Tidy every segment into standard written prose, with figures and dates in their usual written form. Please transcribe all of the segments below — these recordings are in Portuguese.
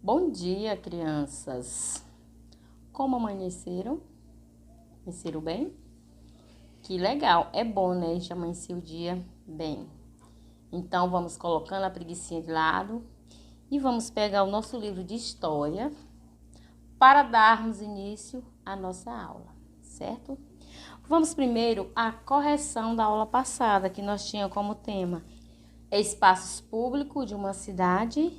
Bom dia, crianças! Como amanheceram? Amanheceram bem? Que legal! É bom, né? A gente amanhecer o dia bem. Então, vamos colocando a preguicinha de lado e vamos pegar o nosso livro de história para darmos início à nossa aula, certo? Vamos primeiro à correção da aula passada, que nós tínhamos como tema espaços públicos de uma cidade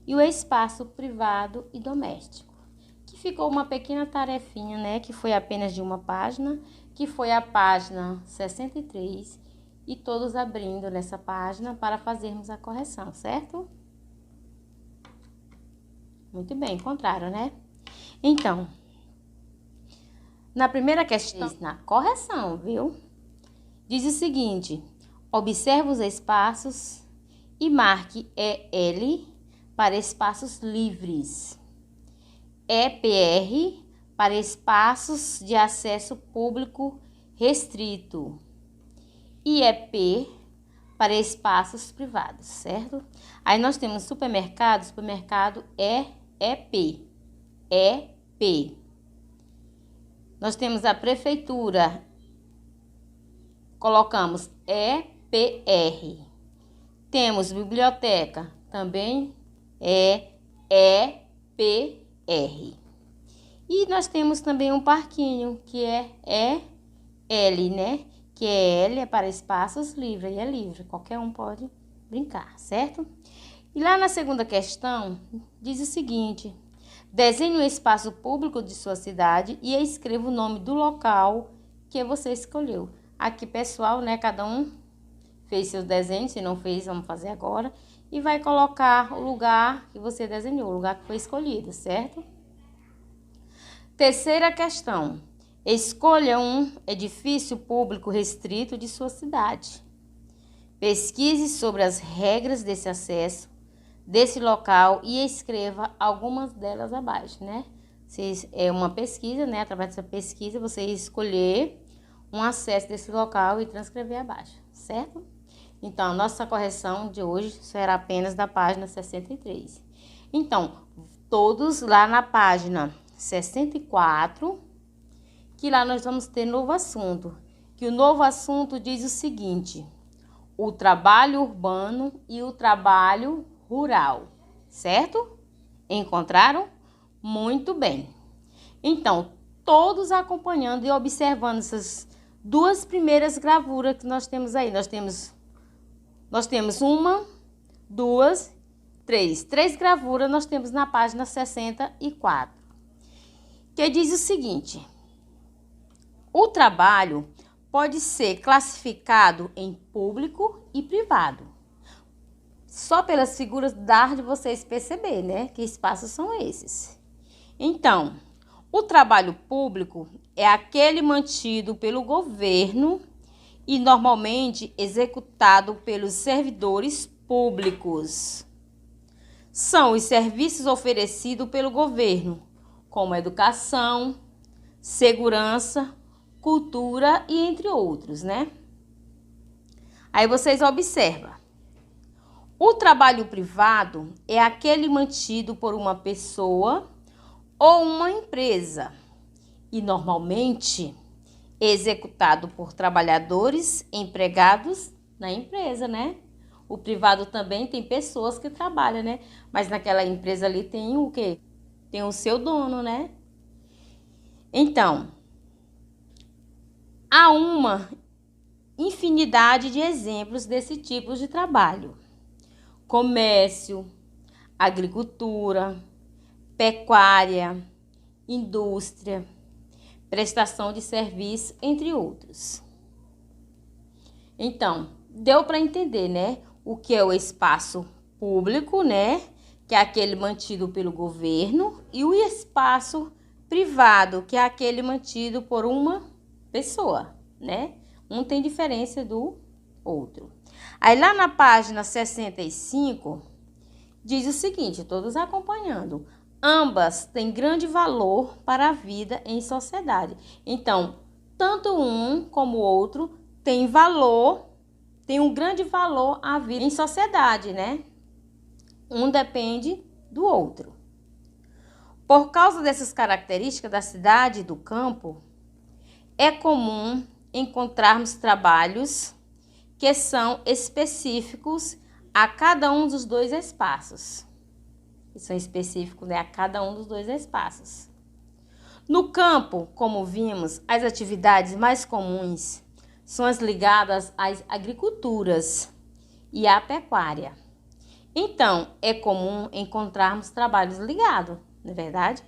e o espaço privado e doméstico. Que ficou uma pequena tarefinha, né? Que foi apenas de uma página, que foi a página 63, e todos abrindo nessa página para fazermos a correção, certo? Muito bem, encontraram, né? Então, na primeira questão, na correção, viu? Diz o seguinte: observe os espaços e marque EL para espaços livres, EPR para espaços de acesso público restrito e EP para espaços privados, certo? Aí nós temos supermercado é EP, EP. Nós temos a prefeitura, colocamos EPR. Temos biblioteca, também é EPR. E nós temos também um parquinho, que é EL, né? Que é L é para espaços livres, e é livre, qualquer um pode brincar, certo? E lá na segunda questão, diz o seguinte: desenhe um espaço público de sua cidade e escreva o nome do local que você escolheu. Aqui, pessoal, né? Cada um fez seus desenhos, se não fez, vamos fazer agora. E vai colocar o lugar que você desenhou, o lugar que foi escolhido, certo? Terceira questão. Escolha um edifício público restrito de sua cidade. Pesquise sobre as regras desse acesso, desse local e escreva algumas delas abaixo, né? É uma pesquisa, né? Através dessa pesquisa, você escolher um acesso desse local e transcrever abaixo, certo? Então, a nossa correção de hoje será apenas da página 63. Então, todos lá na página 64, que lá nós vamos ter novo assunto. Que o novo assunto diz o seguinte: o trabalho urbano e o trabalho rural, certo? Encontraram? Muito bem. Então, todos acompanhando e observando essas duas primeiras gravuras que nós temos aí. Nós temos uma, duas, três. Três gravuras nós temos na página 64. Que diz o seguinte: o trabalho pode ser classificado em público e privado. Só pelas figuras dá de vocês perceber, né? Que espaços são esses. Então, o trabalho público é aquele mantido pelo governo e normalmente executado pelos servidores públicos. São os serviços oferecidos pelo governo, como educação, segurança, cultura e entre outros, né? Aí vocês observam. O trabalho privado é aquele mantido por uma pessoa ou uma empresa e normalmente executado por trabalhadores empregados na empresa, né? O privado também tem pessoas que trabalham, né? Mas naquela empresa ali tem o quê? Tem o seu dono, né? Então, há uma infinidade de exemplos desse tipo de trabalho: comércio, agricultura, pecuária, indústria, prestação de serviço, entre outros. Então, deu para entender, né? O que é o espaço público, né? Que é aquele mantido pelo governo, e o espaço privado, que é aquele mantido por uma pessoa, né? Um tem diferença do outro. Aí lá na página 65, diz o seguinte, todos acompanhando: ambas têm grande valor para a vida em sociedade. Então, tanto um como o outro tem um grande valor à vida em sociedade, né? Um depende do outro. Por causa dessas características da cidade e do campo, é comum encontrarmos trabalhos que são específicos a cada um dos dois espaços. Que são específicos, né, a cada um dos dois espaços. No campo, como vimos, as atividades mais comuns são as ligadas às agriculturas e à pecuária. Então, é comum encontrarmos trabalhos ligados, não é verdade?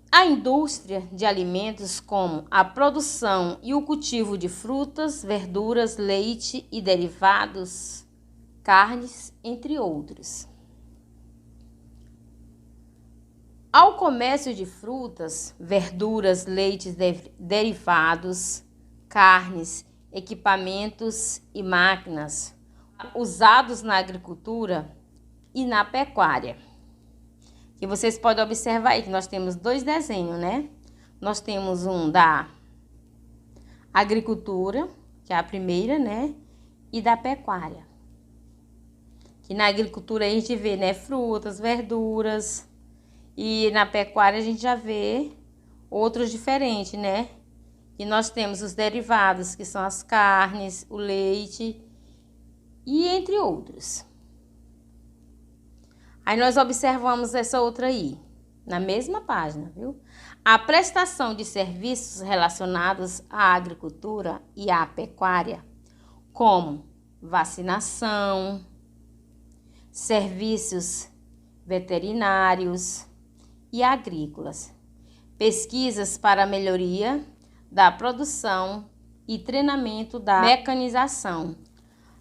A indústria de alimentos, como a produção e o cultivo de frutas, verduras, leite e derivados, carnes, entre outros. Ao comércio de frutas, verduras, leites, derivados, carnes, equipamentos e máquinas usados na agricultura e na pecuária. Que vocês podem observar aí que nós temos dois desenhos, né? Nós temos um da agricultura, que é a primeira, né? E da pecuária. Que na agricultura a gente vê, né, frutas, verduras, e na pecuária a gente já vê outros diferentes, né? E nós temos os derivados, que são as carnes, o leite e entre outros. Aí nós observamos essa outra aí, na mesma página, viu? A prestação de serviços relacionados à agricultura e à pecuária, como vacinação, serviços veterinários e agrícolas, pesquisas para a melhoria da produção e treinamento da mecanização.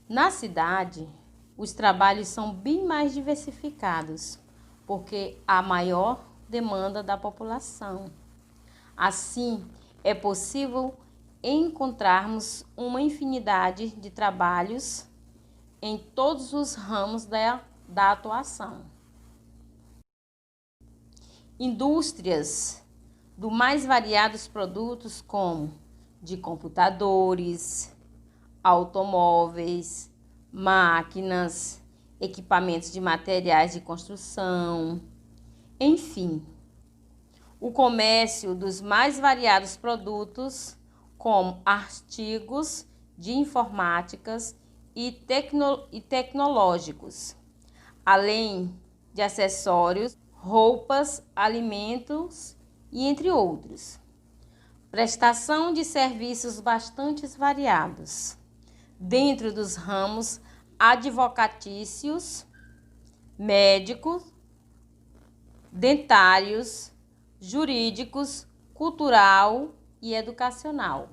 Na cidade, os trabalhos são bem mais diversificados, porque há maior demanda da população. Assim, é possível encontrarmos uma infinidade de trabalhos em todos os ramos da atuação. Indústrias do mais variados produtos, como de computadores, automóveis, máquinas, equipamentos de materiais de construção, enfim. O comércio dos mais variados produtos, como artigos de informáticas e tecnológicos, além de acessórios, roupas, alimentos e entre outros. Prestação de serviços bastante variados, dentro dos ramos advocatícios, médicos, dentários, jurídicos, cultural e educacional.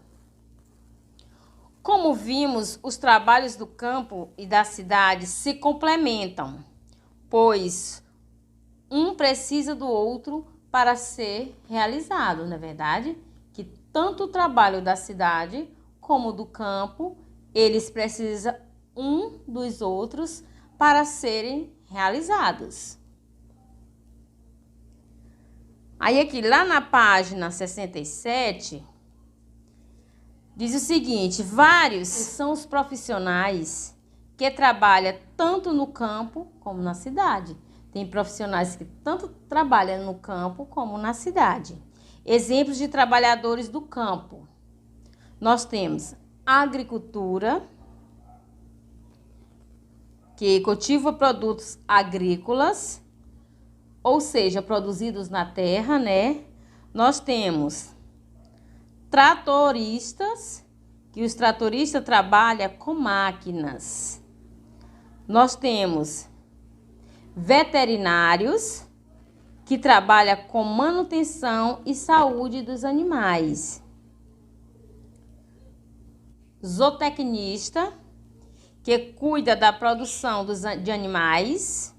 Como vimos, os trabalhos do campo e da cidade se complementam, pois um precisa do outro para ser realizado, não é verdade? Que tanto o trabalho da cidade como do campo, eles precisam um dos outros para serem realizados. Aí aqui, lá na página 67, diz o seguinte: vários são os profissionais que trabalham tanto no campo como na cidade. Tem profissionais que tanto trabalham no campo como na cidade. Exemplos de trabalhadores do campo. Nós temos a agricultura, que cultiva produtos agrícolas, ou seja, produzidos na terra, né? Nós temos tratoristas, que os tratoristas trabalham com máquinas. Nós temos veterinários, que trabalham com manutenção e saúde dos animais. Zootecnista, que cuida da produção de animais.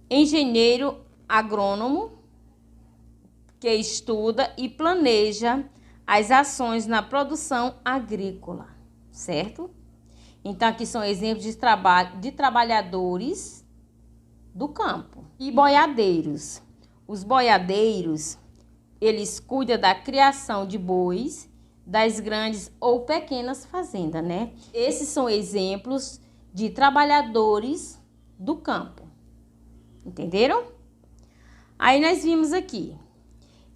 Engenheiro agrônomo, que estuda e planeja as ações na produção agrícola, certo? Então, aqui são exemplos de trabalhadores do campo. E boiadeiros. Os boiadeiros, eles cuidam da criação de bois, das grandes ou pequenas fazendas, né? Esses são exemplos de trabalhadores do campo. Entenderam? Aí nós vimos aqui.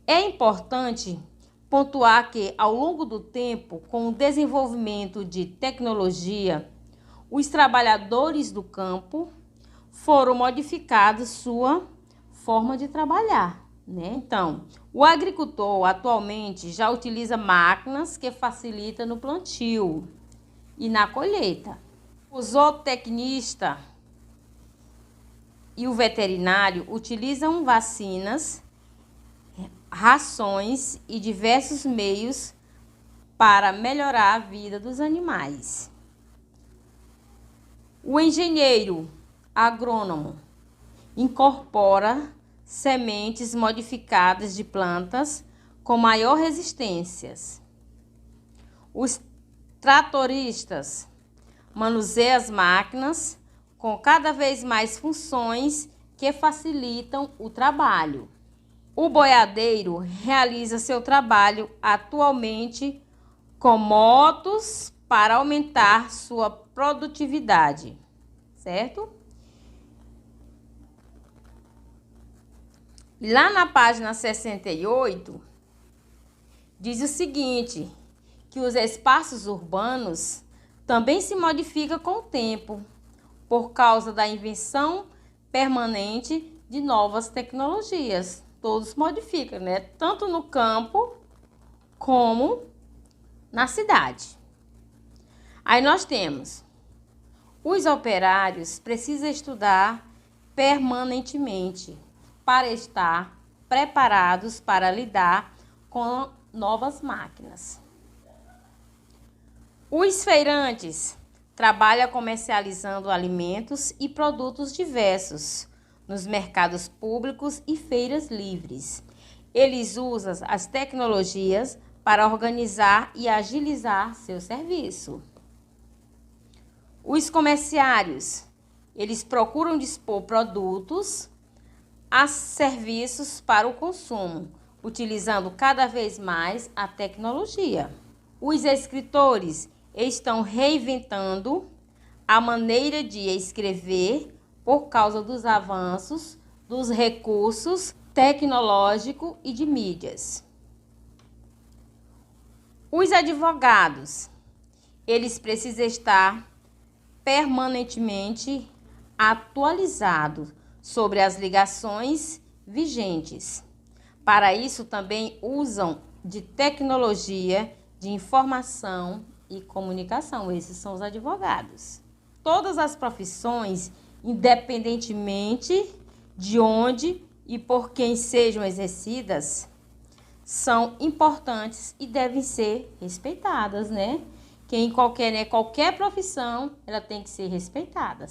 É importante pontuar que, ao longo do tempo, com o desenvolvimento de tecnologia, os trabalhadores do campo foram modificados sua forma de trabalhar, né? Então, o agricultor atualmente já utiliza máquinas que facilitam no plantio e na colheita. O zootecnista e o veterinário utilizam vacinas, rações e diversos meios para melhorar a vida dos animais. O engenheiro agrônomo incorpora sementes modificadas de plantas com maior resistência. Os tratoristas manuseiam as máquinas com cada vez mais funções que facilitam o trabalho. O boiadeiro realiza seu trabalho atualmente com motos para aumentar sua produtividade, certo? Lá na página 68, diz o seguinte, que os espaços urbanos também se modificam com o tempo, por causa da invenção permanente de novas tecnologias. Todos modificam, né? Tanto no campo como na cidade. Aí nós temos, os operários precisam estudar permanentemente para estar preparados para lidar com novas máquinas. Os feirantes trabalham comercializando alimentos e produtos diversos nos mercados públicos e feiras livres. Eles usam as tecnologias para organizar e agilizar seu serviço. Os comerciários, eles procuram dispor produtos a serviços para o consumo, utilizando cada vez mais a tecnologia. Os escritores estão reinventando a maneira de escrever por causa dos avanços dos recursos tecnológicos e de mídias. Os advogados, eles precisam estar permanentemente atualizados sobre as ligações vigentes. Para isso, também usam de tecnologia de informação e comunicação. Esses são os advogados. Todas as profissões, independentemente de onde e por quem sejam exercidas, são importantes e devem ser respeitadas, né? Que em qualquer profissão, ela tem que ser respeitada,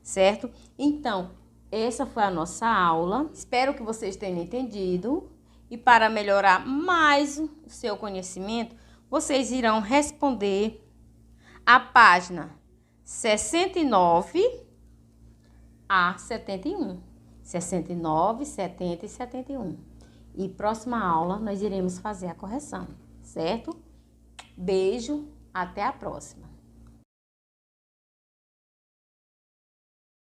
certo? Então, essa foi a nossa aula. Espero que vocês tenham entendido. E para melhorar mais o seu conhecimento, vocês irão responder a página 69 a 71. 69, 70 e 71. E próxima aula nós iremos fazer a correção, certo? Beijo, até a próxima.